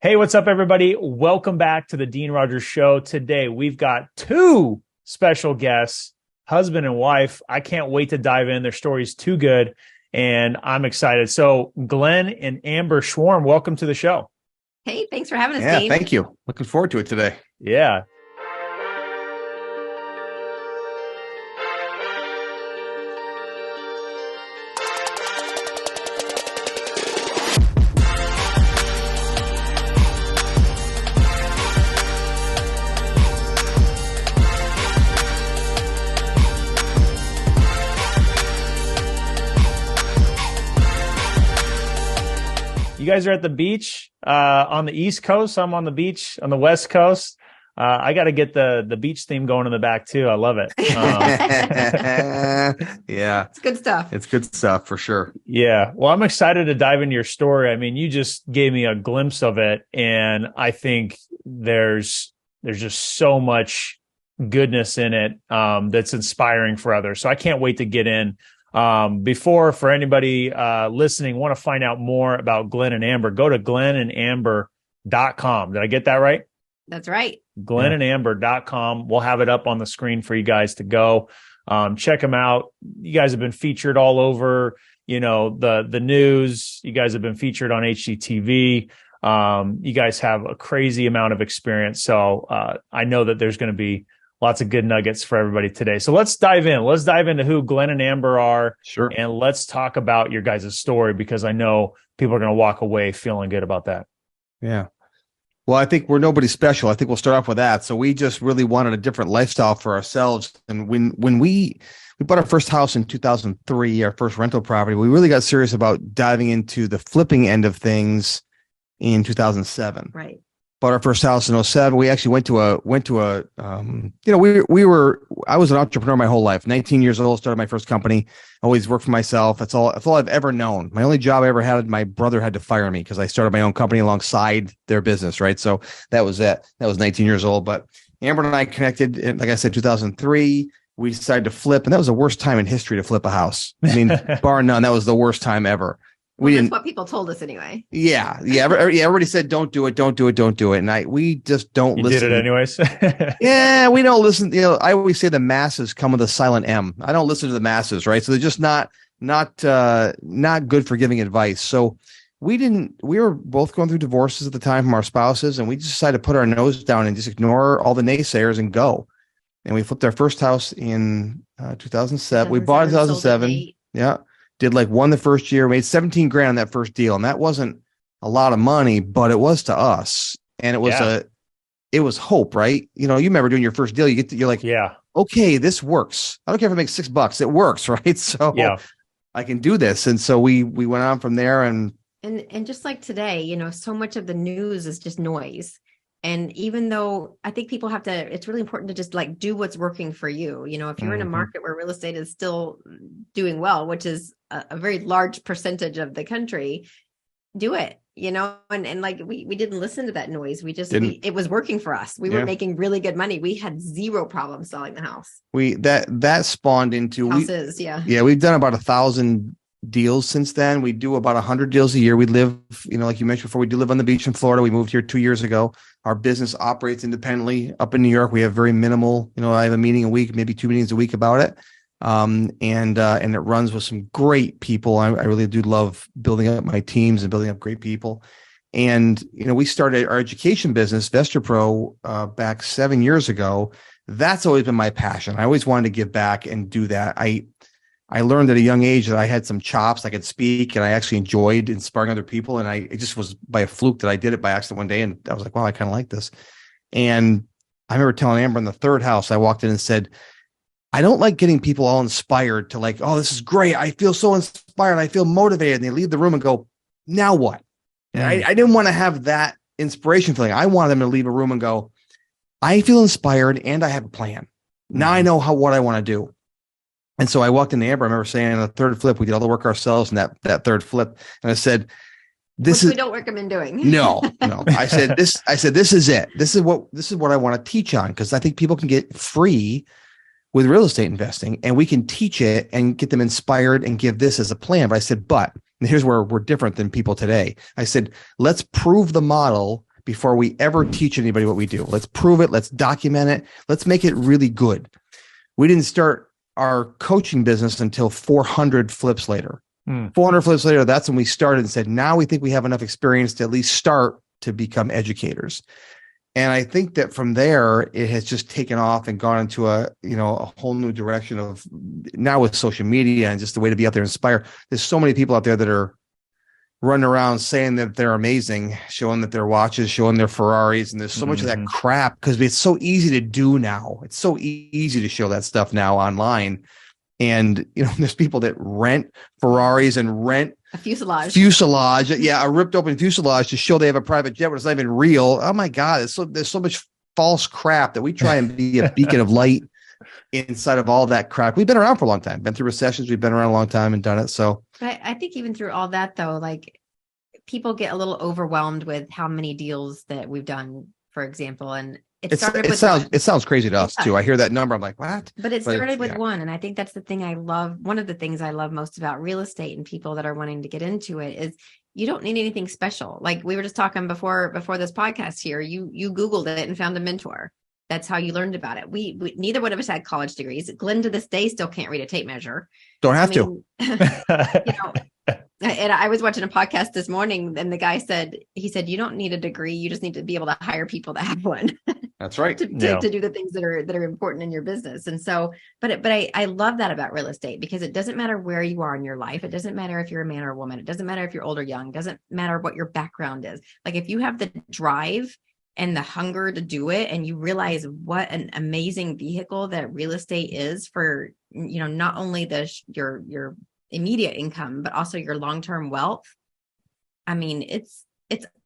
Hey, what's up, everybody? Welcome back to the Dean Rogers Show. Today, we've got two special guests, husband and wife. I can't wait to dive in. Their story's too good, and I'm excited. So, Glenn and Amber Schworm, welcome to the show. Hey, thanks for having us, Yeah, Dean. thank you. Looking forward to it today. Yeah. You guys are at the beach on the East Coast. I'm on the beach on the West Coast. I got to get the beach theme going in the back too. I love it. Yeah, It's good stuff. it's good stuff for sure. Yeah. Well, I'm excited to dive into your story. I mean, you just gave me a glimpse of it, and I think there's just so much goodness in it that's inspiring for others. So I can't wait to get in. For anybody listening, want to find out more about Glenn and Amber, go to glennandamber.com. Did I get that right? That's right. glennandamber.com. We'll have it up on the screen for you guys to go. Check them out. You guys have been featured all over, the news. You guys have been featured on HGTV. You guys have a crazy amount of experience. So I know that there's going to be lots of good nuggets for everybody today. So let's dive in. Let's dive into who Glenn and Amber are. Sure. And let's talk about your guys' story, because I know people are going to walk away feeling good about that. Yeah. Well, I think we're nobody special. I think we'll start off with that. So we just really wanted a different lifestyle for ourselves. And when we bought our first house in 2003, our first rental property, we really got serious about diving into the flipping end of things in 2007. Right. Bought our first house in 2007. We actually I was an entrepreneur my whole life. 19 years old, started my first company, always worked for myself. That's all I've ever known. My only job I ever had, my brother had to fire me because I started my own company alongside their business. Right. So that was it. That was 19 years old. But Amber and I connected in, like I said, 2003. We decided to flip, and that was the worst time in history to flip a house. I mean, bar none, that was the worst time ever. That's what people told us anyway. Yeah. Everybody said, don't do it. And we just don't listen. You did it anyways. Yeah, we don't listen. I always say the masses come with a silent M. I don't listen to the masses, right? So they're just not good for giving advice. So we were both going through divorces at the time from our spouses, and we just decided to put our nose down and just ignore all the naysayers and go. And we flipped our first house in 2007. We bought in 2007. Yeah. Did like one the first year, made 17 grand on that first deal. And that wasn't a lot of money, but it was to us. And it was it was hope, right? You remember doing your first deal, you're like, yeah, okay, this works. I don't care if it makes $6. It works, right? So yeah, I can do this. And so we went on from there and just like today, so much of the news is just noise. And even though I think people it's really important to just like do what's working for you. If you're in a market where real estate is still doing well, which is a very large percentage of the country, do it, and like we didn't listen to that noise. It was working for us. We were making really good money. We had zero problem selling the house. That spawned into houses. Yeah. We've done about 1,000 deals since then. We do about 100 deals a year. We live, like you mentioned before, we do live on the beach in Florida. We moved here 2 years ago. Our business operates independently up in New York. We have very minimal, I have a meeting a week, maybe 2 meetings a week about it. And it runs with some great people. I really do love building up my teams and building up great people. And, we started our education business, VestaPro, back 7 years ago. That's always been my passion. I always wanted to give back and do that. I learned at a young age that I had some chops. I could speak, and I actually enjoyed inspiring other people. And it just was by a fluke that I did it by accident one day. And I was like, wow, I kind of like this. And I remember telling Amber in the third house, I walked in and said, I don't like getting people all inspired to like, oh, this is great. I feel so inspired. I feel motivated. And they leave the room and go, now what? And I didn't want to have that inspiration feeling. I wanted them to leave a room and go, I feel inspired and I have a plan. Now I know what I want to do. And so I walked into Amber. I remember saying in the third flip, we did all the work ourselves in that third flip. And I said, Which we don't recommend doing. No. I said, this is it. This is what I want to teach on. Cause I think people can get free with real estate investing, and we can teach it and get them inspired and give this as a plan. But I said, and here's where we're different than people today. I said, let's prove the model before we ever teach anybody what we do. Let's prove it. Let's document it. Let's make it really good. We didn't start our coaching business until 400 flips later. 400 flips later, that's when we started and said, now we think we have enough experience to at least start to become educators. And I think that from there, it has just taken off and gone into a whole new direction of now with social media and just the way to be out there and inspire. There's so many people out there that are running around saying that they're amazing, showing that their watches, showing their Ferraris. And there's so much of that crap because it's so easy to do now. It's so easy to show that stuff now online. And, there's people that rent Ferraris and rent a fuselage. Yeah. A ripped open fuselage to show they have a private jet, but it's not even real. Oh my God. There's so much false crap that we try and be a beacon of light inside of all that crap. We've been around for a long time, been through recessions. We've been around a long time and done it. So I think even through all that though, like people get a little overwhelmed with how many deals that we've done, for example. And it sounds crazy to us too. I hear that number. I'm like, what? But it started with one. And I think that's the thing I love. One of the things I love most about real estate and people that are wanting to get into it is you don't need anything special. Like we were just talking before this podcast here, you Googled it and found a mentor. That's how you learned about it. We neither one of us had college degrees. Glenn to this day still can't read a tape measure. Don't have to. And I was watching a podcast this morning and the guy said, you don't need a degree. You just need to be able to hire people that have one. That's right. to do the things that are important in your business. And so, but I love that about real estate because it doesn't matter where you are in your life. It doesn't matter if you're a man or a woman. It doesn't matter if you're old or young. It doesn't matter what your background is. Like if you have the drive and the hunger to do it, and you realize what an amazing vehicle that real estate is for, not only your immediate income, but also your long-term wealth. I mean, it's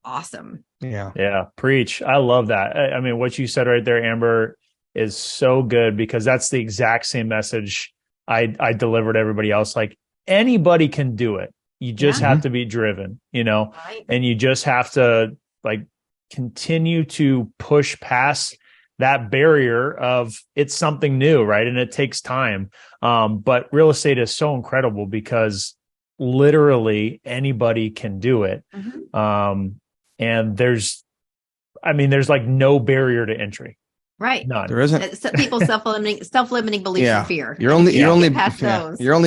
awesome. Yeah. Preach. I love that. I mean, what you said right there, Amber, is so good because that's the exact same message I deliver to everybody else. Like anybody can do it. You just have to be driven, right. And you just have to like continue to push past that barrier of it's something new, right? And it takes time. But real estate is so incredible because literally anybody can do it. And there's like no barrier to entry. Right. None. There isn't. People's self-limiting beliefs and fear. Your only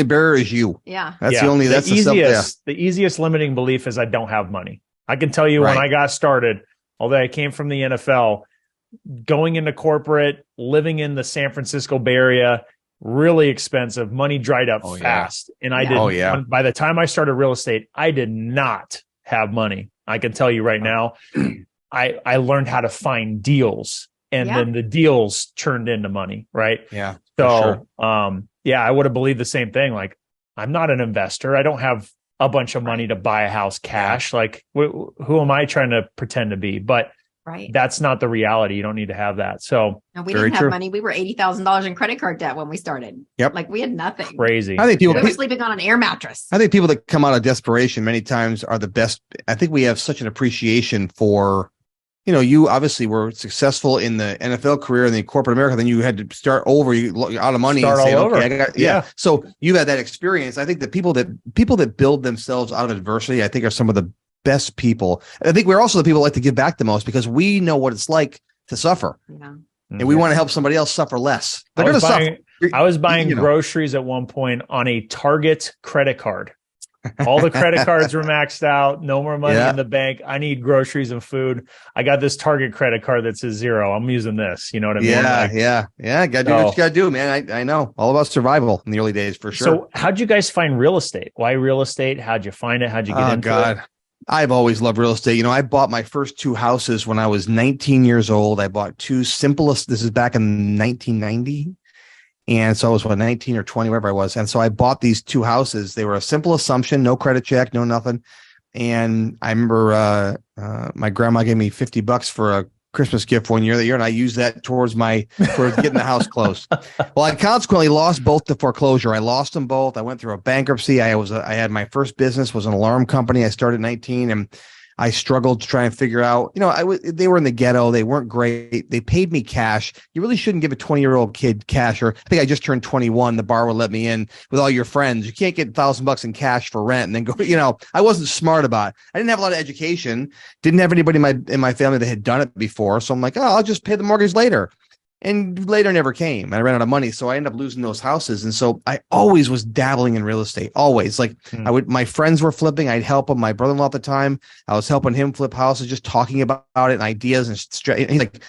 barrier is you. Yeah. That's the easiest limiting belief is I don't have money. I can tell you when I got started, although I came from the NFL, going into corporate, living in the San Francisco Bay Area, really expensive, money dried up fast. And I didn't, by the time I started real estate, I did not have money. I can tell you right now, I learned how to find deals and then the deals turned into money. Right. Yeah. So, I would have believed the same thing. Like I'm not an investor. I don't have a bunch of money to buy a house cash. Like who am I trying to pretend to be? But that's not the reality. You don't need to have that. So we didn't have money. We were $80,000 in credit card debt when we started. Yep. Like we had nothing. Crazy. I think we were sleeping on an air mattress. I think people that come out of desperation many times are the best. I think we have such an appreciation for, you obviously were successful in the NFL career and the corporate America. Then you had to start over. You out of money. Start and say, all over. Okay, So you had that experience. I think the people that build themselves out of adversity, I think are some of the best people. I think we're also the people that like to give back the most because we know what it's like to suffer. Yeah. And we want to help somebody else suffer less. They're going to suffer. I was buying groceries at one point on a Target credit card. All the credit cards were maxed out. No more money in the bank. I need groceries and food. I got this Target credit card that says 0. I'm using this. You know what I mean? Yeah. Got to do what you got to do, man. I know all about survival in the early days for sure. So how'd you guys find real estate? Why real estate? How'd you find it? How'd you get into it? I've always loved real estate. I bought my first 2 houses when I was 19 years old. I bought 2 simplest. This is back in 1990. And so I was 19 or 20, wherever I was. And so I bought these 2 houses. They were a simple assumption, no credit check, no nothing. And I remember my grandma gave me $50 for a Christmas gift one year, and I used that towards getting the house closed. Well, I consequently lost both to foreclosure. I lost them both. I went through a bankruptcy. I had my first business was an alarm company. I started at 19, and I struggled to try and figure out, they were in the ghetto. They weren't great. They paid me cash. You really shouldn't give a 20-year-old kid cash. Or I think I just turned 21. The bar would let me in with all your friends. You can't get $1,000 in cash for rent and then go, I wasn't smart about it. I didn't have a lot of education. Didn't have anybody in my family that had done it before. So I'm like, I'll just pay the mortgage later. And later never came. I ran out of money. So I ended up losing those houses. And so I always was dabbling in real estate. Always. Like my friends were flipping. I'd help them. My brother-in-law at the time, I was helping him flip houses, just talking about it and ideas. And he's like,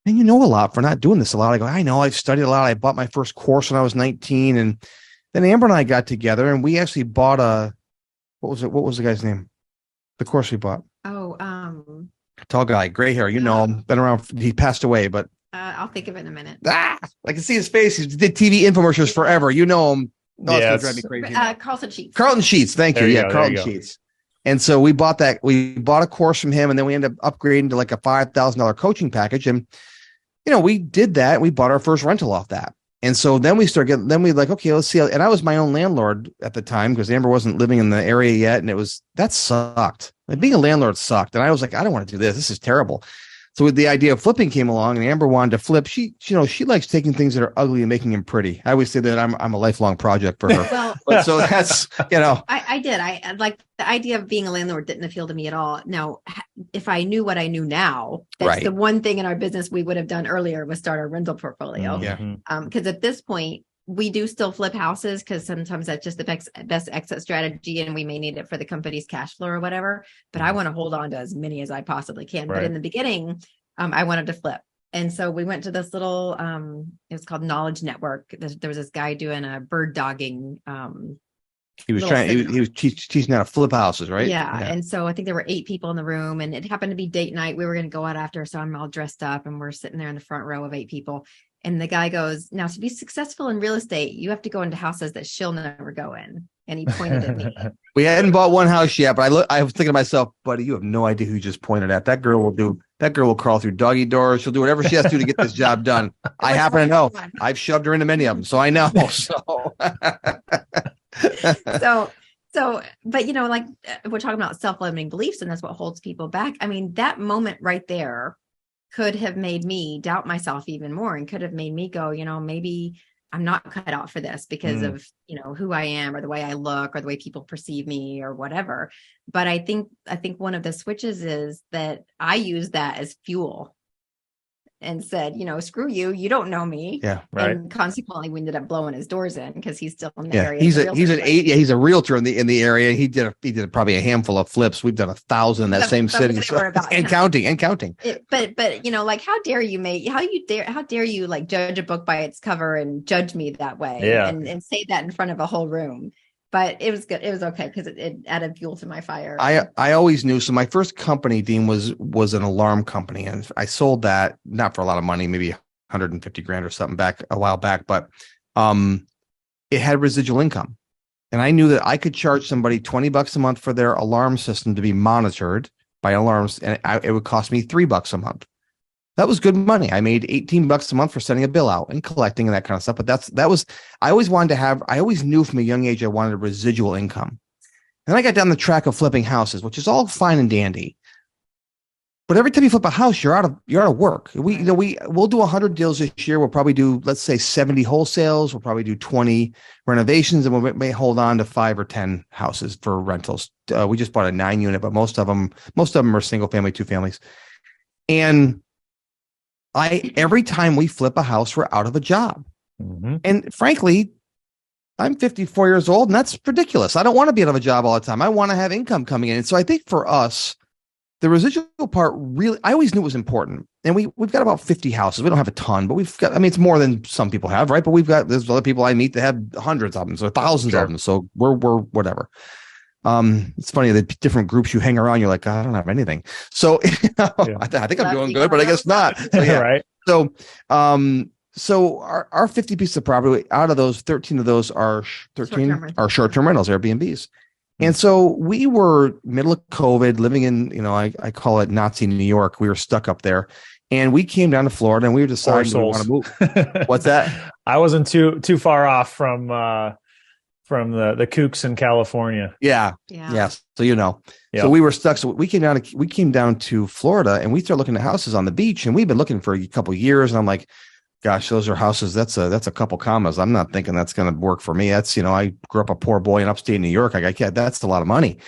man, you know a lot for not doing this a lot. I go, I know. I've studied a lot. I bought my first course when I was 19. And then Amber and I got together and we actually bought what was the guy's name? The course we bought. Tall guy, gray hair. You know him. Been around. He passed away, but I'll think of it in a minute. I can see his face. He did TV infomercials forever. You know him. Oh, yeah, it's gonna drive me crazy. Carlton Sheets. Carlton Sheets. Thank you. Yeah, Carlton Sheets. And so we bought that. We bought a course from him, and then we ended up upgrading to like a $5,000 coaching package. And we did that. We bought our first rental off that. And so then we like, okay, let's see. And I was my own landlord at the time because Amber wasn't living in the area yet, and that sucked. Like being a landlord sucked. And I was like, I don't want to do this. This is terrible. So the idea of flipping came along, and Amber wanted to flip. She likes taking things that are ugly and making them pretty. I always say that I'm a lifelong project for her. Well, but so that's I did. I like the idea of being a landlord didn't appeal to me at all. Now, if I knew what I knew now, that's the one thing in our business we would have done earlier was start our rental portfolio. Because at this point, we do still flip houses because sometimes that's just the best exit strategy, and we may need it for the company's cash flow or whatever. But I want to hold on to as many as I possibly can. Right. But in the beginning, I wanted to flip. And so we went to this little, it was called Knowledge Network. There was this guy doing a bird dogging. He was teaching how to flip houses, right? Yeah. And so I think there were 8 people in the room, and it happened to be date night. We were going to go out after. So I'm all dressed up, and we're sitting there in the front row of 8 people. And the guy goes, now to be successful in real estate, you have to go into houses that she'll never go in. And he pointed at me. We hadn't bought one house yet, but I was thinking to myself, buddy, you have no idea who you just pointed at. That girl will crawl through doggy doors. She'll do whatever she has to do to get this job done. I happen to know. I've shoved her into many of them, so I know. So, but like we're talking about self-limiting beliefs, and that's what holds people back. I mean, that moment right there could have made me doubt myself even more, and could have made me go, maybe I'm not cut out for this because of, who I am or the way I look or the way people perceive me or whatever. But I think one of the switches is that I use that as fuel and said, screw you, you don't know me. Yeah. Right. And consequently, we ended up blowing his doors in because he's still in the area. He's a realtor in the area. He did probably a handful of flips. We've done 1,000 in that same city. And counting. But like, how dare you like judge a book by its cover and judge me that way? Yeah. And say that in front of a whole room. But it was good. It was okay because it added fuel to my fire. I always knew. So my first company, Dean, was an alarm company, and I sold that not for a lot of money, maybe $150,000 or something a while back, but it had residual income, and I knew that I could charge somebody $20 a month for their alarm system to be monitored by alarms, and it would cost me $3 a month. That was good money. I made $18 a month for sending a bill out and collecting and that kind of stuff. But I always knew from a young age I wanted a residual income. And I got down the track of flipping houses, which is all fine and dandy. But every time you flip a house, you're out of work. We'll do 100 deals this year. We'll probably do, let's say, 70 wholesales. We'll probably do 20 renovations, and we may hold on to 5 or 10 houses for rentals. We just bought a 9-unit, but most of them are single family, 2 families. And every time we flip a house, we're out of a job. Mm-hmm. And frankly, I'm 54 years old, and that's ridiculous. I don't want to be out of a job all the time. I want to have income coming in. And so I think for us, the residual part really, I always knew it was important. And we've got about 50 houses. We don't have a ton, but it's more than some people have, right? But there's other people I meet that have hundreds of them, so thousands of them. So we're whatever. It's funny, the different groups you hang around, you're like, I don't have anything. So I think I'm doing good, but I guess not. So, yeah. Right. So our 50 pieces of property, out of those, 13 of those are short-term rentals, Airbnbs. And so we were middle of COVID, living in, I call it Nazi New York. We were stuck up there, and we came down to Florida, and we were deciding we want to move. What's that? I wasn't too far off from from the kooks in California. Yeah. Yeah. Yes. So, Yeah. so we were stuck. So we came down to Florida and we started looking at houses on the beach, and we've been looking for a couple of years. And I'm like, gosh, those are houses. That's a couple commas. I'm not thinking that's going to work for me. That's, I grew up a poor boy in upstate New York. That's a lot of money.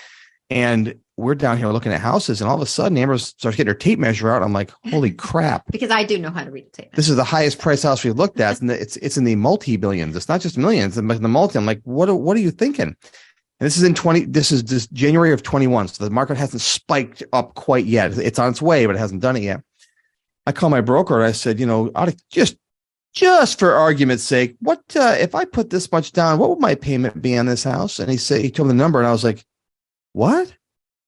And we're down here looking at houses, and all of a sudden Amber starts getting her tape measure out. I'm like, holy crap. Because I do know how to read a tape measure. This is the highest price house we've looked at. And it's in the multi-billions. It's not just millions, it's in the multi. I'm like, what are you thinking? And this is this January of 21. So the market hasn't spiked up quite yet. It's on its way, but it hasn't done it yet. I called my broker and I said, just for argument's sake, what if I put this much down, what would my payment be on this house? And he told me the number, and I was like, what?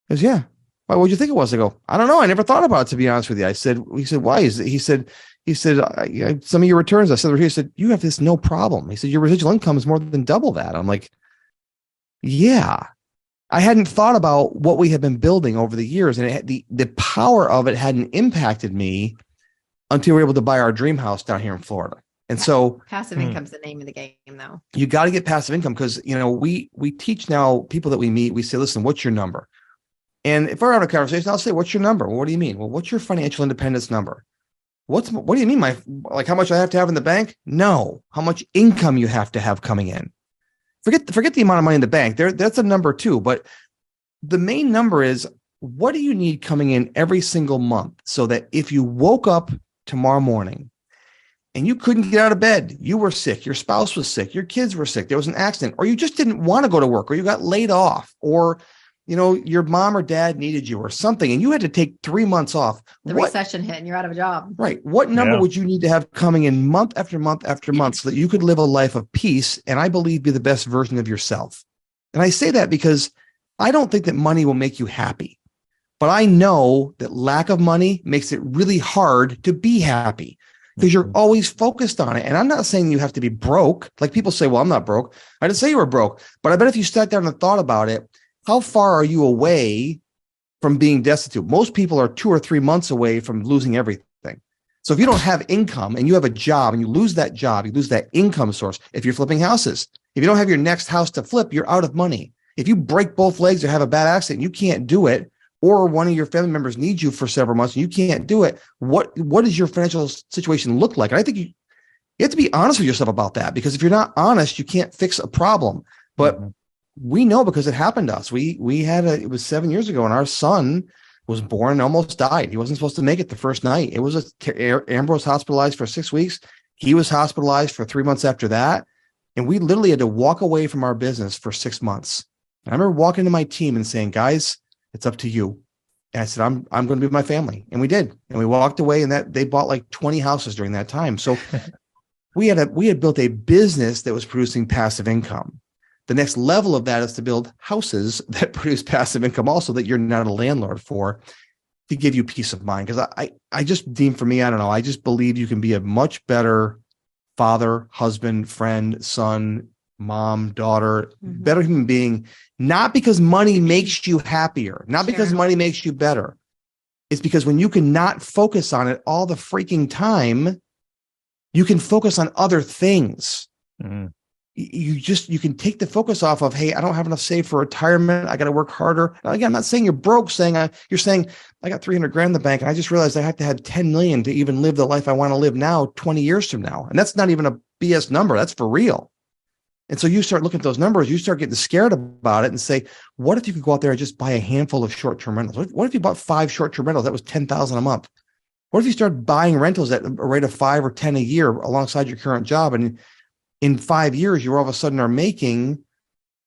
He goes, yeah. Why? What'd you think it was? I go, I don't know. I never thought about it, to be honest with you. He said, why? He said, some of your returns. I said, he said, you have this no problem. He said, your residual income is more than double that. I'm like, yeah. I hadn't thought about what we have been building over the years, and the power of it hadn't impacted me until we were able to buy our dream house down here in Florida. And so passive income's the name of the game, though. You got to get passive income, because, we teach now people that we meet, we say, listen, what's your number? And if we're having a conversation, I'll say, what's your number? Well, what do you mean? Well, what's your financial independence number? What do you mean? How much I have to have in the bank? No. How much income you have to have coming in? Forget the amount of money in the bank. That's a number too. But the main number is, what do you need coming in every single month, so that if you woke up tomorrow morning and you couldn't get out of bed, you were sick, your spouse was sick, your kids were sick, there was an accident, or you just didn't want to go to work, or you got laid off, or your mom or dad needed you or something, and you had to take 3 months off. Recession hit and you're out of a job. Right. What number would you need to have coming in month after month after month, so that you could live a life of peace, and I believe be the best version of yourself? And I say that because I don't think that money will make you happy, but I know that lack of money makes it really hard to be happy, because you're always focused on it. And I'm not saying you have to be broke. Like people say, well, I'm not broke. I didn't say you were broke, but I bet if you sat down and thought about it, how far are you away from being destitute? Most people are 2 or 3 months away from losing everything. So if you don't have income and you have a job and you lose that job, you lose that income source. If you're flipping houses, if you don't have your next house to flip, you're out of money. If you break both legs or have a bad accident, you can't do it, or one of your family members needs you for several months and you can't do it, what does your financial situation look like? And I think you have to be honest with yourself about that, because if you're not honest, you can't fix a problem. But we know, because it happened to us. It was 7 years ago, and our son was born and almost died. He wasn't supposed to make it the first night. Amber was hospitalized for 6 weeks. He was hospitalized for 3 months after that. And we literally had to walk away from our business for 6 months. And I remember walking to my team and saying, guys, it's up to you. And I said, I'm going to be with my family. And we did. And we walked away, and they bought like 20 houses during that time. So we had built a business that was producing passive income. The next level of that is to build houses that produce passive income also, that you're not a landlord for, to give you peace of mind. Because I just deem, for me, I don't know, I just believe you can be a much better father, husband, friend, son, mom, daughter, better human being, not because money makes you happier, not because money makes you better. It's because when you can not focus on it all the freaking time, you can focus on other things. You can take the focus off of, hey, I don't have enough saved for retirement, I got to work harder. Now, again, I'm not saying you're broke, you're saying I got 300 grand in the bank and I just realized I have to have 10 million to even live the life I want to live now, 20 years from now. And that's not even a BS number. That's for real. And so you start looking at those numbers, you start getting scared about it and say, what if you could go out there and just buy a handful of short-term rentals? What if you bought 5 short-term rentals? That was $10,000 a month. What if you start buying rentals at a rate of 5 or 10 a year alongside your current job? And in 5 years, you all of a sudden are making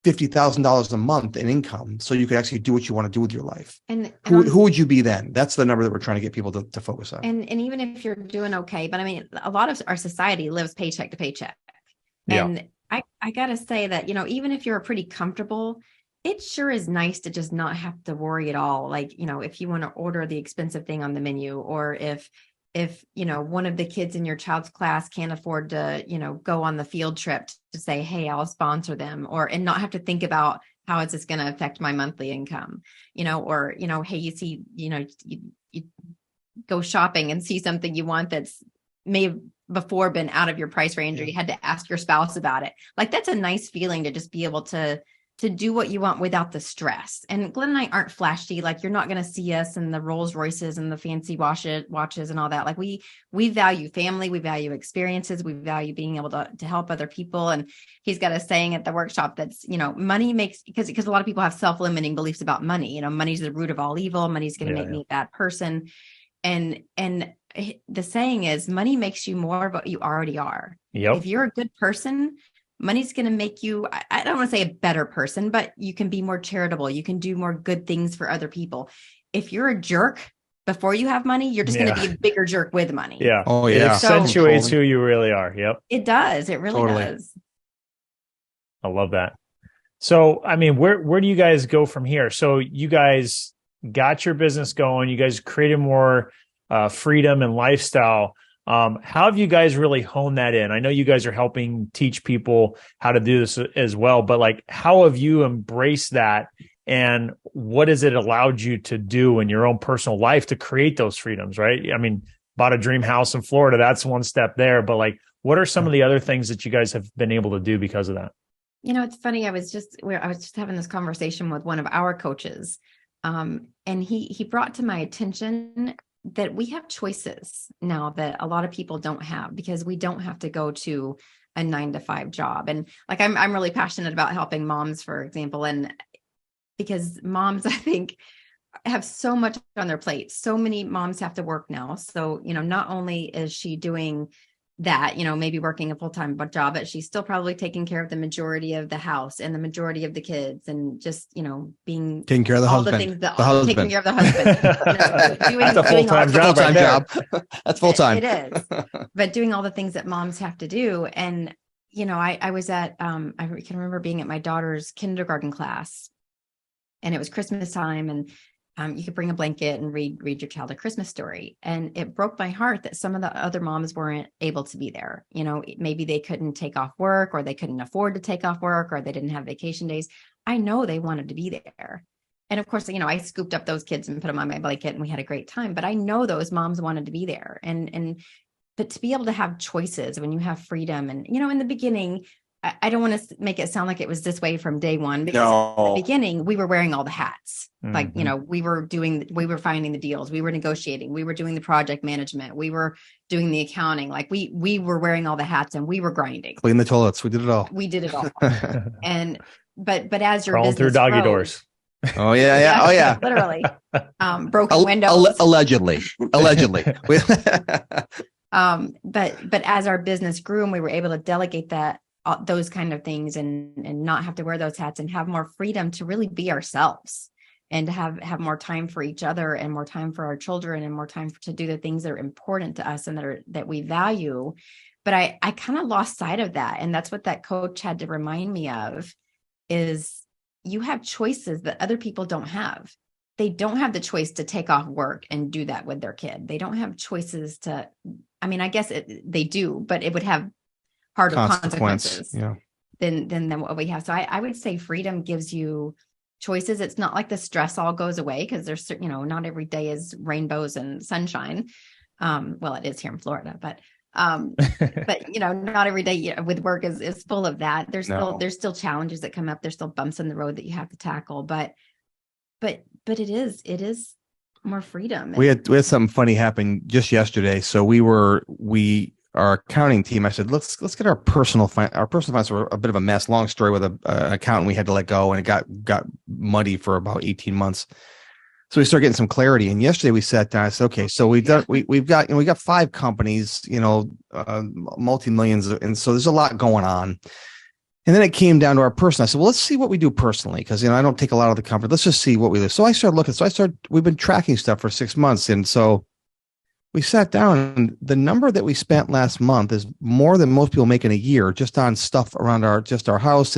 $50,000 a month in income, so you could actually do what you want to do with your life. And who would you be then? That's the number that we're trying to get people to focus on. And even if you're doing okay, but I mean, a lot of our society lives paycheck to paycheck. And I got to say that, even if you're pretty comfortable, it sure is nice to just not have to worry at all. Like, if you want to order the expensive thing on the menu, or if one of the kids in your child's class can't afford to, go on the field trip, to say, hey, I'll sponsor them, and not have to think about how is this going to affect my monthly income, hey, you see, you go shopping and see something you want that's may have before been out of your price range, or you had to ask your spouse about it. Like, that's a nice feeling to just be able to do what you want without the stress. And Glenn and I aren't flashy. Like, you're not going to see us in the Rolls Royces and the fancy watches and all that. Like, we value family, we value experiences, we value being able to help other people. And he's got a saying at the workshop that's, money makes, because a lot of people have self-limiting beliefs about money. Money's the root of all evil. Money's going to make me a bad person. And the saying is, money makes you more of what you already are. Yep. If you're a good person, money's going to make you, I don't want to say a better person, but you can be more charitable. You can do more good things for other people. If you're a jerk before you have money, you're just going to be a bigger jerk with money. Yeah. Oh, yeah. It accentuates who you really are. Yep. It does. It really does. I love that. So, I mean, where do you guys go from here? So you guys got your business going. You guys created more freedom and lifestyle. How have you guys really honed that in? I know you guys are helping teach people how to do this as well, but like, how have you embraced that? And what has it allowed you to do in your own personal life to create those freedoms, right? I mean, bought a dream house in Florida. That's one step there. But like, what are some of the other things that you guys have been able to do because of that? It's funny. I was just having this conversation with one of our coaches. And he brought to my attention that we have choices now that a lot of people don't have, because we don't have to go to a 9-to-5 job. And like, I'm really passionate about helping moms, for example, and because moms, I think, have so much on their plate. So many moms have to work now. So, not only is she doing that, maybe working a full-time job, but she's still probably taking care of the majority of the house and the majority of the kids, and just, being taking care of the husband, taking care of the husband, that's a full-time job. That's full-time. It is, but doing all the things that moms have to do. And, I was at, I can remember being at my daughter's kindergarten class, and it was Christmas time, and you could bring a blanket and read your child a Christmas story. And it broke my heart that some of the other moms weren't able to be there. Maybe they couldn't take off work, or they couldn't afford to take off work, or they didn't have vacation days. I know they wanted to be there. And of course, I scooped up those kids and put them on my blanket, and we had a great time. But I know those moms wanted to be there. But to be able to have choices when you have freedom, and, in the beginning, I don't want to make it sound like it was this way from day one, because in the beginning we were wearing all the hats. Mm-hmm. Like, we were finding the deals, we were negotiating, we were doing the project management, we were doing the accounting. Like, we were wearing all the hats, and we were grinding. Clean the toilets. We did it all. And, but as your crawling business through doggy grows, doors. Oh yeah. Oh yeah. Literally. Broken windows. Allegedly. But as our business grew and we were able to delegate those kind of things, and not have to wear those hats, and have more freedom to really be ourselves, and to have more time for each other, and more time for our children, and more time to do the things that are important to us and that we value. But I kind of lost sight of that. And that's what that coach had to remind me of, is you have choices that other people don't have. They don't have the choice to take off work and do that with their kid. They don't have choices to, I guess they do, but it would have harder consequences than what we have. So I would say freedom gives you choices. It's not like the stress all goes away, because there's, not every day is rainbows and sunshine. Well, it is here in Florida, but not every day with work is full of that. There's still challenges that come up. There's still bumps in the road that you have to tackle, but it is more freedom. We had something funny happen just yesterday. So our accounting team, I said, let's get our personal finance were a bit of a mess. Long story, with an accountant we had to let go, and it got muddy for about 18 months. So we started getting some clarity. And yesterday we sat down. I said, okay, so we've got 5 companies, multi-millions, and so there's a lot going on. And then it came down to our person. I said, well, let's see what we do personally, because I don't take a lot of the company. Let's just see what we do. So I started looking. We've been tracking stuff for 6 months, and so we sat down, and the number that we spent last month is more than most people make in a year, just on stuff around our house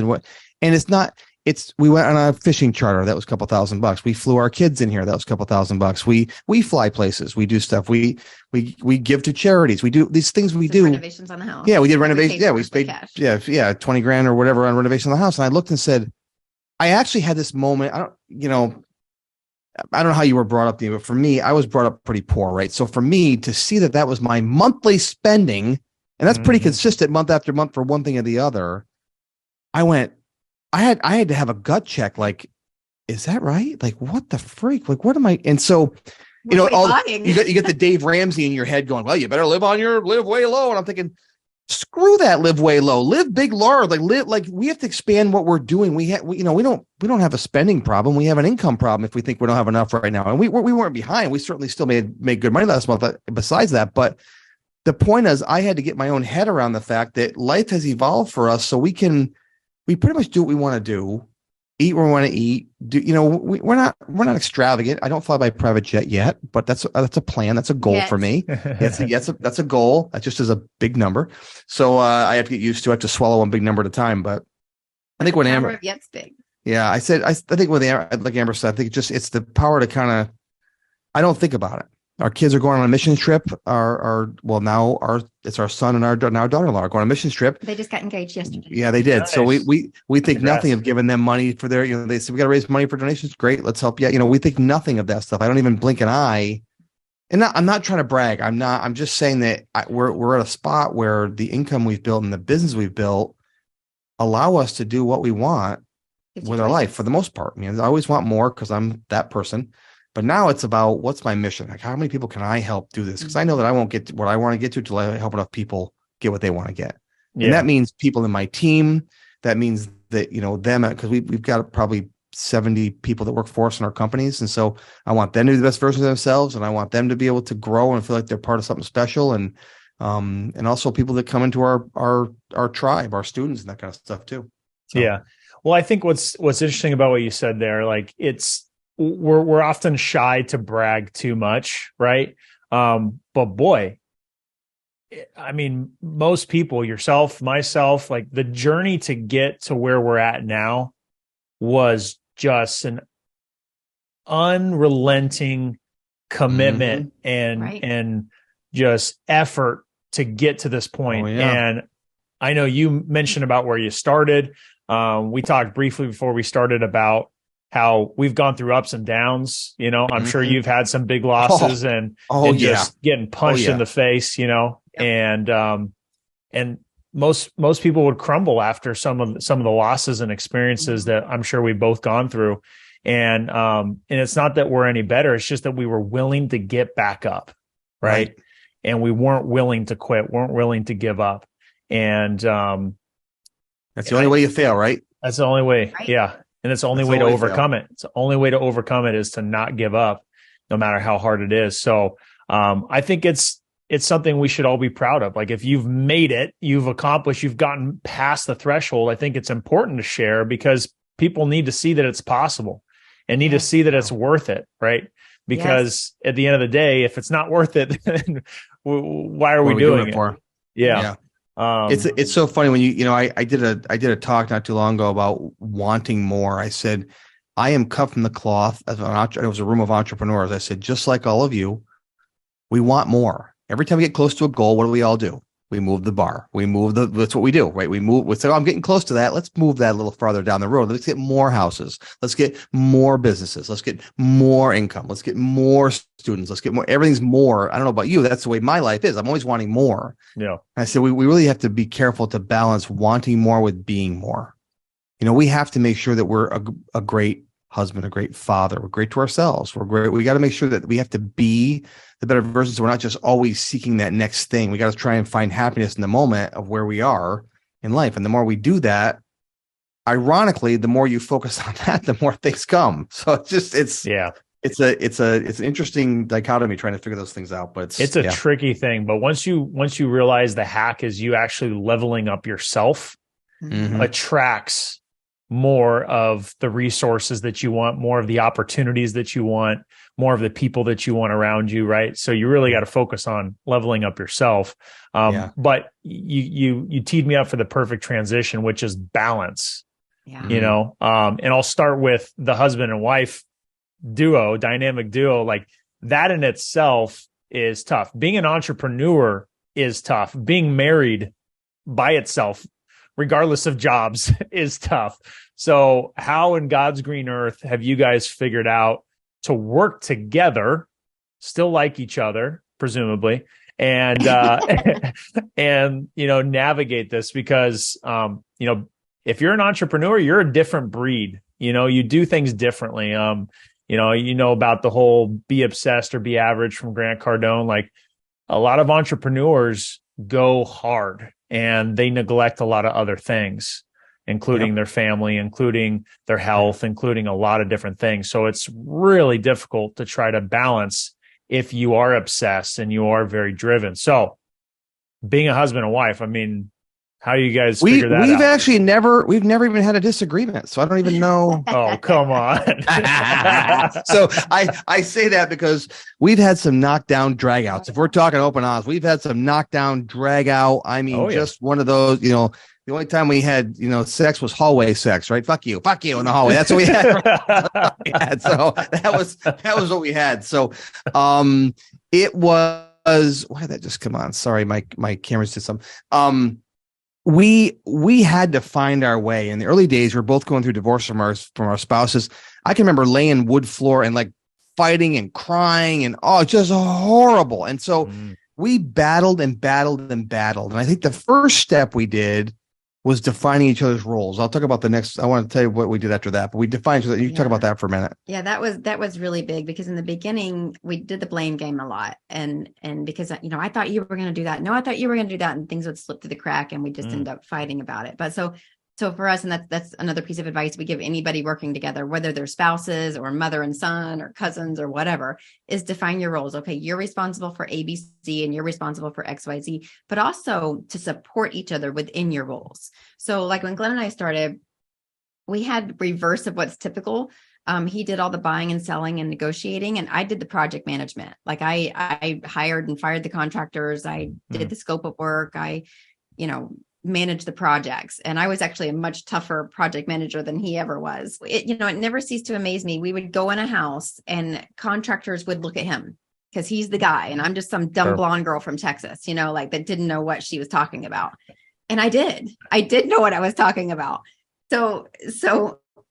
we went on a fishing charter. That was a couple $1,000. We flew our kids in here. That was a couple $1,000. We fly places. We do stuff. We give to charities. We do these things. We do renovations on the house. Yeah, we did renovations. Yeah, we paid $20,000 or whatever on renovation on the house. And I looked and said, I actually had this moment. I don't know how you were brought up, Dean, but for me, I was brought up pretty poor, right? So for me to see that was my monthly spending And that's pretty consistent month after month for one thing or the other. I had to have a gut check. Like, is that right? Like, what the freak? Like, what am I? And so, you know, you get the Dave Ramsey in your head going, well, you better live way low. And I'm thinking, screw that, live way low, live big, large, like we have to expand what we're doing. We don't have a spending problem. We have an income problem if we think we don't have enough right now. And we weren't behind. We certainly still made good money last month. Besides that, but the point is, I had to get my own head around the fact that life has evolved for us, so we pretty much do what we want to do, eat where we want to eat. We're not extravagant. I don't fly by private jet yet, but that's a plan. That's a goal for me. That's a goal. That just is a big number. So I have to get used to. I have to swallow one big number at a time. But I think when Amber, yet's big. Yeah, I think with like Amber said, I think it's the power to kind of. I don't think about it. Our kids are going on a mission trip. It's our son and our daughter-in-law are going on a mission trip. They just got engaged yesterday. Yeah, they did. Nice. So we think nothing of giving them money for their, they said, we got to raise money for donations. Great. Let's help you. We think nothing of that stuff. I don't even blink an eye. And I'm not trying to brag. I'm just saying that we're at a spot where the income we've built and the business we've built allow us to do what we want with our life for the most part. I always want more because I'm that person. But now it's about, what's my mission? Like, how many people can I help do this? Because I know that I won't get to what I want to get to till I help enough people get what they want to get. Yeah. And that means people in my team. That means that, them, because we've got probably 70 people that work for us in our companies. And so I want them to be the best version of themselves. And I want them to be able to grow and feel like they're part of something special. And also people that come into our tribe, our students, and that kind of stuff too. So. Yeah. Well, I think what's interesting about what you said there, like we're often shy to brag too much, right? But boy, most people, yourself, myself, like the journey to get to where we're at now was just an unrelenting commitment and just effort to get to this point. Oh, yeah. And I know you mentioned about where you started. We talked briefly before we started about how we've gone through ups and downs. I'm sure you've had some big losses and just getting punched in the face, and most people would crumble after some of the losses and experiences that I'm sure we've both gone through. And it's not that we're any better. It's just that we were willing to get back up. Right. And we weren't willing to quit, weren't willing to give up. And that's the only way you fail, right? That's the only way. Right? Yeah. And it's the only way to overcome it. It's the only way to overcome it is to not give up, no matter how hard it is. So I think it's something we should all be proud of. Like if you've made it, you've accomplished, you've gotten past the threshold. I think it's important to share because people need to see that it's possible and need to see that it's worth it, right? Because at the end of the day, if it's not worth it, then why are we doing it for? Yeah. It's so funny when I did a talk not too long ago about wanting more. I said, I am cut from the cloth as it was a room of entrepreneurs. I said, just like all of you, we want more. Every time we get close to a goal, what do we all do? We move the bar. That's what we do, right? We say, I'm getting close to that. Let's move that a little farther down the road. Let's get more houses. Let's get more businesses. Let's get more income. Let's get more students. Let's get more. Everything's more. I don't know about you. That's the way my life is. I'm always wanting more. Yeah. I said, we really have to be careful to balance wanting more with being more. We have to make sure that we're a great husband, a great father. We're great to ourselves. We're great. We got to make sure that we have to be the better versions. So we're not just always seeking that next thing. We got to try and find happiness in the moment of where we are in life. And the more we do that, ironically, the more you focus on that, the more things come. So it's an interesting dichotomy trying to figure those things out, but it's a tricky thing. But once you realize the hack is you actually leveling up yourself, attracts more of the resources that you want, more of the opportunities that you want, more of the people that you want around you, right? So you really got to focus on leveling up yourself. But you teed me up for the perfect transition, which is balance. Yeah. And I'll start with the husband and wife dynamic duo. Like that in itself is tough. Being an entrepreneur is tough. Being married by itself, regardless of jobs, is tough. So how in God's green earth have you guys figured out to work together, still like each other, presumably, and and navigate this, because if you're an entrepreneur, you're a different breed. You do things differently. About the whole be obsessed or be average from Grant Cardone. Like, a lot of entrepreneurs go hard and they neglect a lot of other things, including their family, including their health, including a lot of different things. So it's really difficult to try to balance if you are obsessed and you are very driven. So being a husband and wife, I mean, how do you guys figure that out? We've never even had a disagreement. So I don't even know. Oh, come on. So I say that because we've had some knockdown drag outs. If we're talking open odds, we've had some knockdown drag out. I mean, just one of those, the only time we had, sex was hallway sex, right? Fuck you in the hallway. That's what we had. So that was what we had. So, it was, why did that just come on? Sorry. My cameras did some, we had to find our way. In the early days, we're both going through divorce from our spouses. I can remember laying wood floor and like fighting and crying and just horrible. And so we battled and battled and battled. And I think the first step we did was defining each other's roles. I'll talk about the next. I want to tell you what we did after that, but we defined. You can talk about that for a minute. Yeah, that was really big, because in the beginning we did the blame game a lot, and because I thought you were going to do that. No, I thought you were going to do that, and things would slip through the crack, and we just end up fighting about it. But so for us, and that's another piece of advice we give anybody working together, whether they're spouses or mother and son or cousins or whatever, is define your roles. Okay, you're responsible for ABC and you're responsible for XYZ, but also to support each other within your roles. So like when Glenn and I started, we had reverse of what's typical. He did all the buying and selling and negotiating, and I did the project management. Like I hired and fired the contractors. I did the scope of work. I, manage the projects. And I was actually a much tougher project manager than he ever was. It never ceased to amaze me. We would go in a house and contractors would look at him because he's the guy. And I'm just some dumb blonde girl from Texas, that didn't know what she was talking about. And I did know what I was talking about. So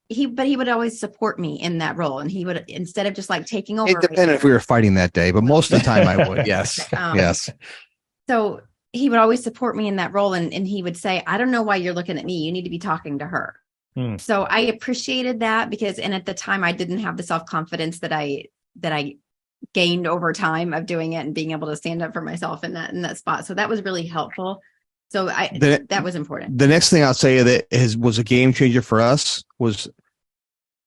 he would always support me in that role. And he would, instead of just like taking over. It depended if we were fighting that day, but most of the time I would. Yes. Yes. So he would always support me in that role. And he would say, I don't know why you're looking at me. You need to be talking to her. So I appreciated that, and at the time I didn't have the self-confidence that I gained over time of doing it and being able to stand up for myself in that spot. So that was really helpful. So that was important. The next thing I'll say that was a game changer for us was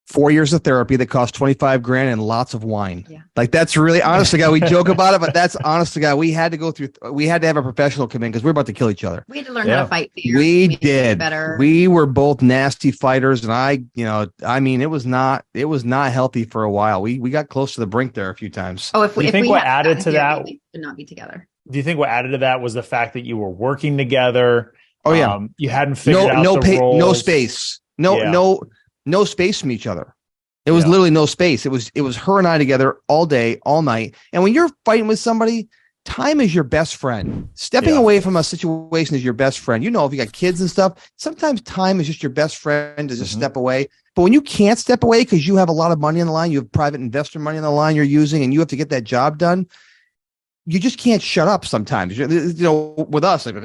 4 years of therapy that cost $25,000 and lots of wine. Yeah. Like, that's really honest to God. We joke about it, but that's honest to God. We had to have a professional come in because we're about to kill each other. We had to learn how to fight fear. We did. Better. We were both nasty fighters, and it was not healthy for a while. We got close to the brink there a few times. Oh, if we added to that, we would not be together. Do you think what added to that was the fact that you were working together? Oh yeah. You hadn't figured out the roles. No space. No space from each other. It was literally no space. It was her and I together all day, all night. And when you're fighting with somebody, time is your best friend. Stepping away from a situation is your best friend. If you got kids and stuff, sometimes time is just your best friend to just step away. But when you can't step away because you have a lot of money on the line, you have private investor money on the line you're using, and you have to get that job done, you just can't shut up sometimes. With us, like, you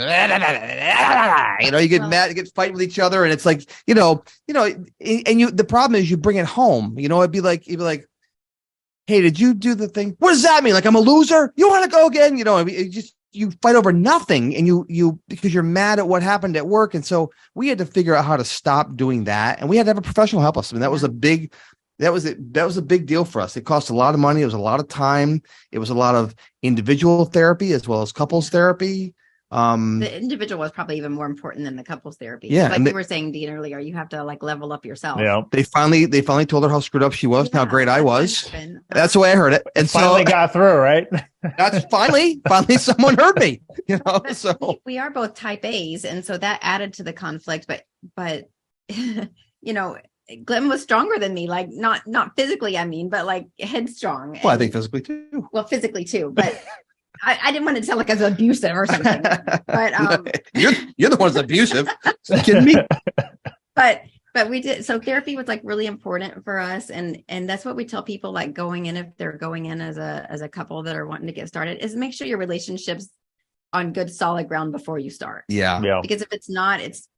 get mad, you get fighting with each other, and it's like, and the problem is you bring it home. It'd be like, hey, did you do the thing? What does that mean? Like, I'm a loser? You want to go again? You fight over nothing, and you because you're mad at what happened at work. And so we had to figure out how to stop doing that, and we had to have a professional help us. I mean, that was a big deal for us. It cost a lot of money. It was a lot of time. It was a lot of individual therapy as well as couples therapy. The individual was probably even more important than the couples therapy. Yeah, like you were saying, Dean, earlier, you have to like level up yourself. Yeah. They finally told her how screwed up she was, and how great I was. That's the way I heard it. And finally got through, right? That's finally someone heard me. So we are both type A's, and so that added to the conflict. But Glenn was stronger than me, like not physically, but like headstrong. Well, I think physically too. Well, physically too, but I didn't want to sound like I was abusive or something. But you're the one that's abusive. Are you kidding me? But But we did. So therapy was like really important for us. And that's what we tell people, like going in, if they're going in as a couple that are wanting to get started, is make sure your relationship's on good solid ground before you start. Yeah. Because if it's not, it's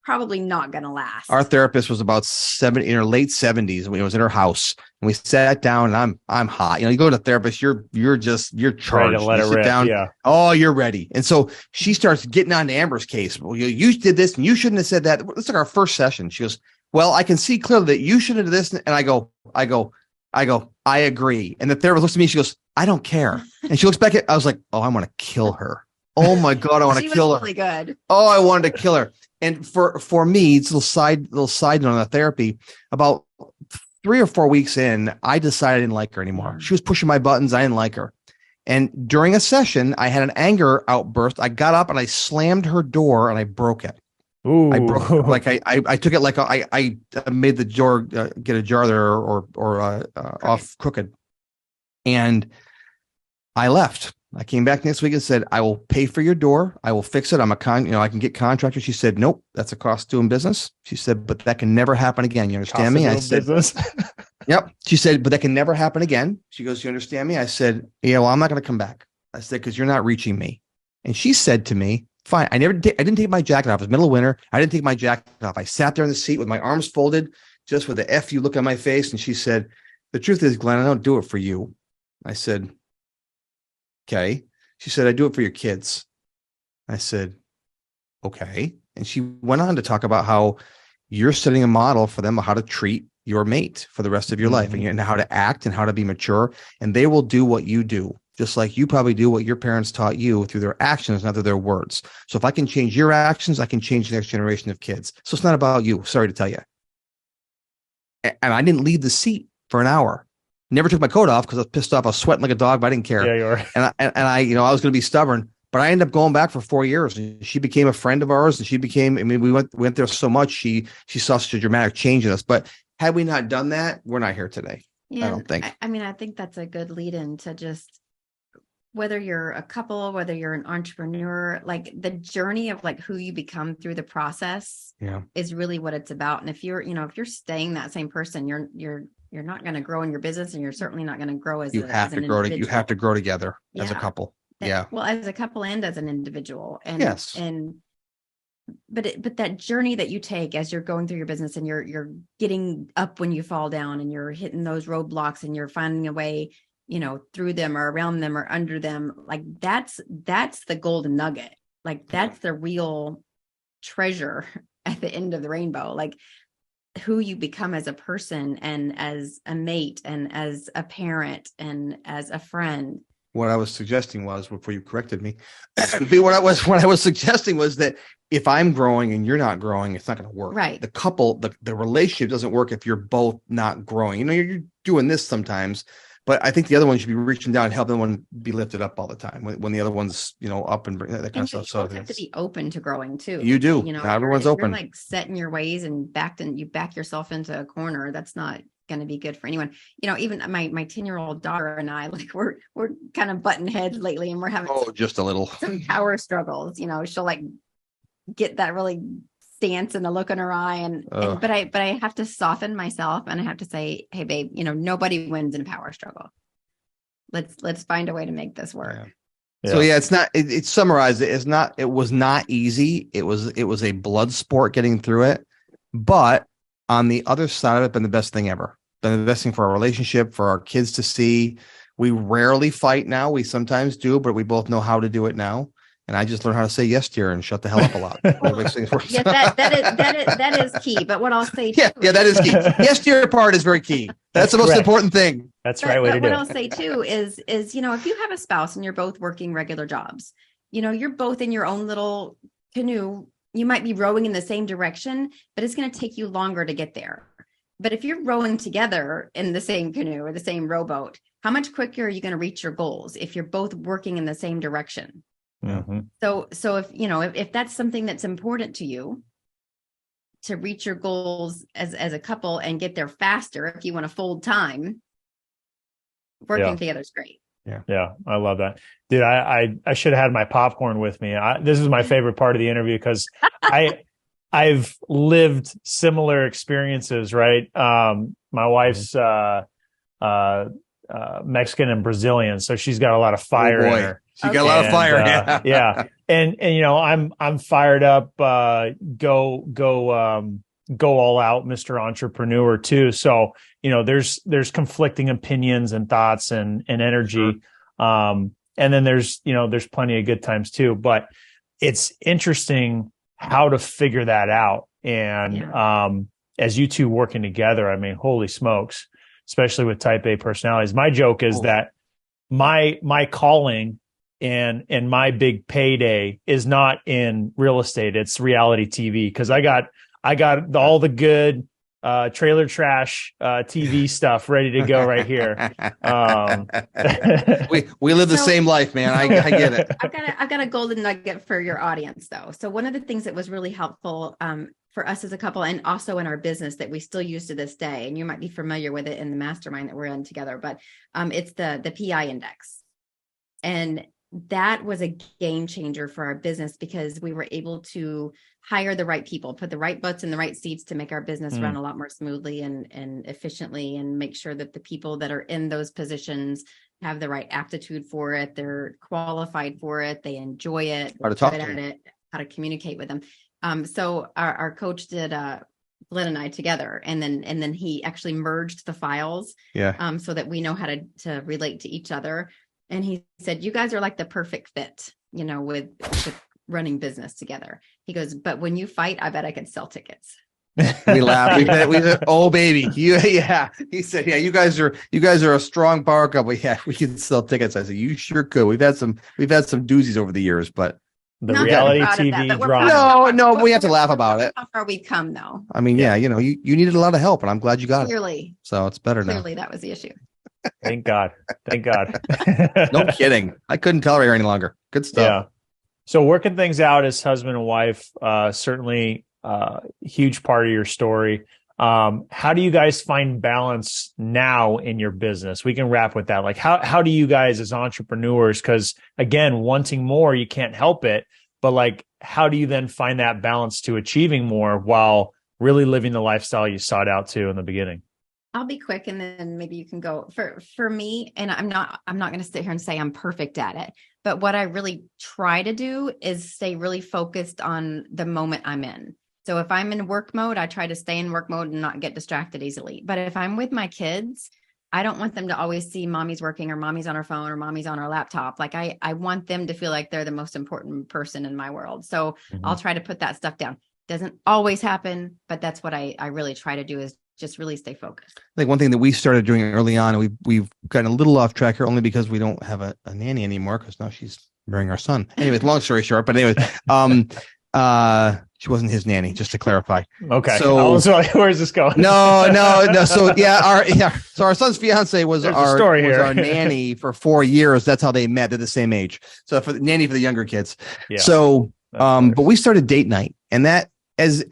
probably not going to last. Our therapist was about 70 in her late 70s when it was in her house, and we sat down, and I'm hot. You go to a therapist, you're charged. Ready to let you it sit rip. down. Yeah. Oh, you're ready. And so she starts getting on to Amber's case. Well, you did this and you shouldn't have said that. It's like our first session. She goes, well, I can see clearly that you shouldn't have this. And I go, I agree. And the therapist looks at me, she goes, I don't care. And she looks back I was like, oh, I want to kill her. Oh my God, I want to kill her. Really good. Oh, I wanted to kill her. And for me, it's a little side note on the therapy. About 3 or 4 weeks in, I decided I didn't like her anymore. She was pushing my buttons. I didn't like her. And during a session, I had an anger outburst. I got up and I slammed her door and I broke it. Ooh. I broke it. Like I took it like I made the door get ajar there or off crooked. And I left. I came back next week and said, I will pay for your door. I will fix it. I can get contractors. She said, nope, that's a cost doing business. She said, but that can never happen again. You understand me? I said, yep. She said, but that can never happen again. She goes, you understand me? I said, yeah, well, I'm not going to come back. I said, because you're not reaching me. And she said to me, fine. I didn't take my jacket off. It was middle of winter. I didn't take my jacket off. I sat there in the seat with my arms folded, just with the F you look on my face. And she said, the truth is, Glenn, I don't do it for you. I said, okay. She said, I do it for your kids. I said, okay. And she went on to talk about how you're setting a model for them of how to treat your mate for the rest of your life, and how to act and how to be mature. And they will do what you do, just like you probably do what your parents taught you through their actions, not through their words. So if I can change your actions, I can change the next generation of kids. So it's not about you. Sorry to tell you. And I didn't leave the seat for an hour. Never took my coat off because I was pissed off. I was sweating like a dog, but I didn't care. Yeah, you are. And I was going to be stubborn, but I ended up going back for 4 years. And she became a friend of ours, and we went there so much. She saw such a dramatic change in us. But had we not done that, we're not here today. Yeah, I don't think. I think that's a good lead in to just, whether you're a couple, whether you're an entrepreneur, like the journey of like who you become through the process is really what it's about. And if you're staying that same person, you're not going to grow in your business, and you're certainly not going to grow as you have to grow together as a couple. Well, as a couple and as an individual. And yes. But that journey that you take as you're going through your business, and you're getting up when you fall down, and you're hitting those roadblocks, and you're finding a way, through them or around them or under them, like that's the golden nugget. Like that's the real treasure at the end of the rainbow. Like who you become as a person, and as a mate, and as a parent, and as a friend. What I was suggesting was, before you corrected me, what I was suggesting was that if I'm growing and you're not growing, it's not going to work. Right. The couple, the relationship doesn't work if you're both not growing. You're doing this sometimes, but I think the other one should be reaching down and helping one be lifted up all the time when the other one's, up and that kind of stuff. So you have to be open to growing too. You do. Not everyone's open. You're like set in your ways and you back yourself into a corner. That's not going to be good for anyone. Even my 10-year-old daughter and I, like we're kind of button heads lately, and we're having just a little some power struggles. She'll like get that really stance and a look in her eye, but I have to soften myself, and I have to say, hey babe, nobody wins in a power struggle. Let's find a way to make this work. Yeah. So it's not. It's summarized. It was not easy. It was a blood sport getting through it, but on the other side of it, been the best thing ever. Been the best thing for our relationship, for our kids to see. We rarely fight now. We sometimes do, but we both know how to do it now. And I just learned how to say yes to her and shut the hell up a lot. Yeah, that is key. But what I'll say too, that is key. Yes to your part is very key. That's the most important thing. That's the right way to do it. What I'll say too is if you have a spouse and you're both working regular jobs, you're both in your own little canoe. You might be rowing in the same direction, but it's going to take you longer to get there. But if you're rowing together in the same canoe or the same rowboat, how much quicker are you going to reach your goals if you're both working in the same direction? Mm-hmm. So if that's something that's important to you, to reach your goals as a couple and get there faster, if you want to fold time, working together is great. Yeah, I love that, dude. I should have had my popcorn with me. This is my favorite part of the interview because I I've lived similar experiences, right? My wife's Mexican and Brazilian, so she's got a lot of fire in her. She got a lot of fire. Yeah. Yeah. And I'm fired up, go all out, Mr. Entrepreneur too. So, there's conflicting opinions and thoughts and energy. Sure. And then there's plenty of good times too, but it's interesting how to figure that out. And, as you two working together, I mean, holy smokes, especially with type A personalities. My joke is that my calling and my big payday is not in real estate. It's reality TV. Cause I got all the good, trailer trash, TV stuff ready to go right here. We live the same life, man. I get it. I've got a golden nugget for your audience though. So one of the things that was really helpful, for us as a couple and also in our business that we still use to this day, and you might be familiar with it in the mastermind that we're in together, but it's the PI index. And that was a game changer for our business because we were able to hire the right people, put the right butts in the right seats to make our business run a lot more smoothly and efficiently, and make sure that the people that are in those positions have the right aptitude for it. They're qualified for it. They enjoy it. How to talk to it, how to communicate with them. So our coach did Glenn and I together, and then he actually merged the files, so that we know how to relate to each other. And he said, "You guys are like the perfect fit, with running business together." He goes, "But when you fight, I bet I could sell tickets." We laughed. We said, "Oh baby, yeah." He said, "Yeah, you guys are a strong power couple. Yeah, we can sell tickets." I said, "You sure could." We've had some doozies over the years, but the reality TV drama. No, we have to laugh about it. How far we've come, though. I mean, you needed a lot of help, and I'm glad you got it. So it's better now. Clearly, that was the issue. Thank God. No kidding. I couldn't tolerate her any longer. Good stuff. Yeah. So working things out as husband and wife, certainly a huge part of your story. How do you guys find balance now in your business? We can wrap with that. Like how do you guys as entrepreneurs, because again, wanting more, you can't help it, but like, how do you then find that balance to achieving more while really living the lifestyle you sought out to in the beginning? I'll be quick and then maybe you can go. For me, and I'm not going to sit here and say I'm perfect at it, but what I really try to do is stay really focused on the moment I'm in. So if I'm in work mode, I try to stay in work mode and not get distracted easily. But if I'm with my kids, I don't want them to always see mommy's working or mommy's on her phone or mommy's on her laptop. Like I want them to feel like they're the most important person in my world. So I'll try to put that stuff down. Doesn't always happen, but that's what I really try to do is just really stay focused. I think one thing that we started doing early on, and we've gotten a little off track here only because we don't have a nanny anymore because now she's marrying our son. Anyways, long story short, but anyways, she wasn't his nanny, just to clarify. Okay. So where's this going? No. So So our son's fiance was our nanny for 4 years. That's how they met. They're the same age. So for the nanny for the younger kids. Yeah. So, but we started date night, and that as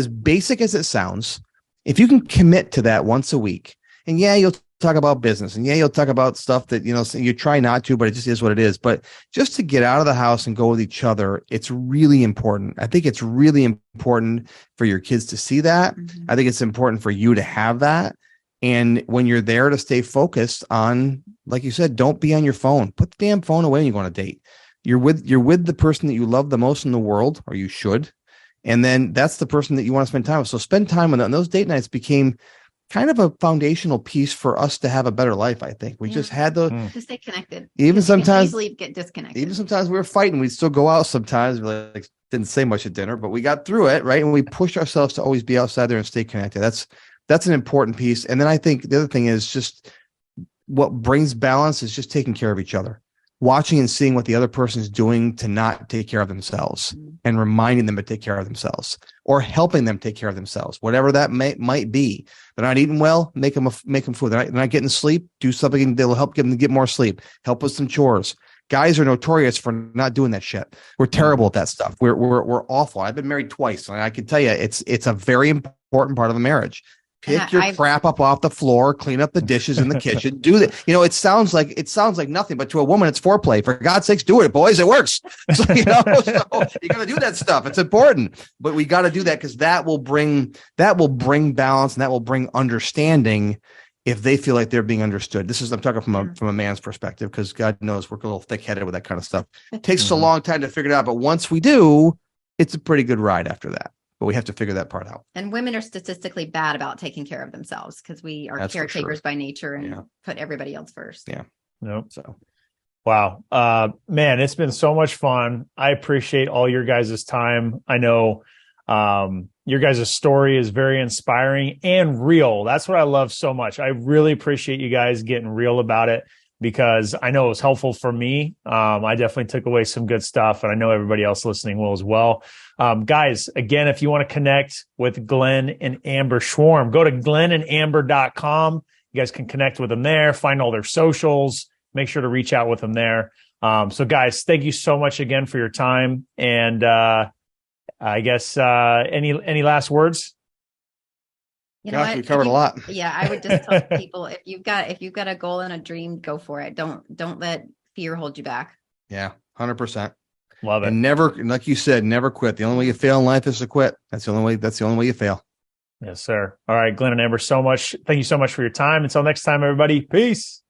basic as it sounds, if you can commit to that once a week, and you'll talk about business, and you'll talk about stuff that, you try not to, but it just is what it is. But just to get out of the house and go with each other, it's really important. I think it's really important for your kids to see that. I think it's important for you to have that. And when you're there, to stay focused on, like you said, don't be on your phone. Put the damn phone away when you go on a date. You're with the person that you love the most in the world, or you should. And then that's the person that you want to spend time with. So spend time with them. And those date nights became kind of a foundational piece for us to have a better life. I think we just had those to stay connected. Even sometimes easily get disconnected. Even sometimes we were fighting. We'd still go out sometimes. We like didn't say much at dinner, but we got through it. Right. And we pushed ourselves to always be outside there and stay connected. That's an important piece. And then I think the other thing is just what brings balance is just taking care of each other. Watching and seeing what the other person is doing to not take care of themselves and reminding them to take care of themselves, or helping them take care of themselves, whatever that might be. They're not eating well, make them food. They're not getting sleep, do something that will help them to get more sleep. Help with some chores. Guys are notorious for not doing that shit. We're terrible at that stuff. We're awful. I've been married twice, and I can tell you it's a very important part of a marriage. Pick your crap up off the floor, clean up the dishes in the kitchen, do that. It sounds like nothing, but to a woman, it's foreplay. For God's sakes, do it, boys. It works. So, so you got to do that stuff. It's important, but we got to do that because that will bring balance and that will bring understanding if they feel like they're being understood. I'm talking from a man's perspective, because God knows we're a little thick-headed with that kind of stuff. It takes us a long time to figure it out, but once we do, it's a pretty good ride after that. But we have to figure that part out. And women are statistically bad about taking care of themselves because we are caretakers by nature and put everybody else first. Yeah. Nope. So, wow, man, it's been so much fun. I appreciate all your guys' time. I know your guys' story is very inspiring and real. That's what I love so much. I really appreciate you guys getting real about it, because I know it was helpful for me. I definitely took away some good stuff, and I know everybody else listening will as well. Guys, again, if you want to connect with Glenn and Amber Schworm, go to glennandamber.com. You guys can connect with them there, find all their socials, make sure to reach out with them there. So guys, thank you so much again for your time. And I guess any last words? Gosh, we covered a lot. Yeah, I would just tell people, if you've got a goal and a dream, go for it. Don't let fear hold you back. Yeah, 100%. Love it. And never, like you said, never quit. The only way you fail in life is to quit. That's the only way you fail. Yes, sir. All right, Glenn and Amber, thank you so much for your time. Until next time, everybody. Peace.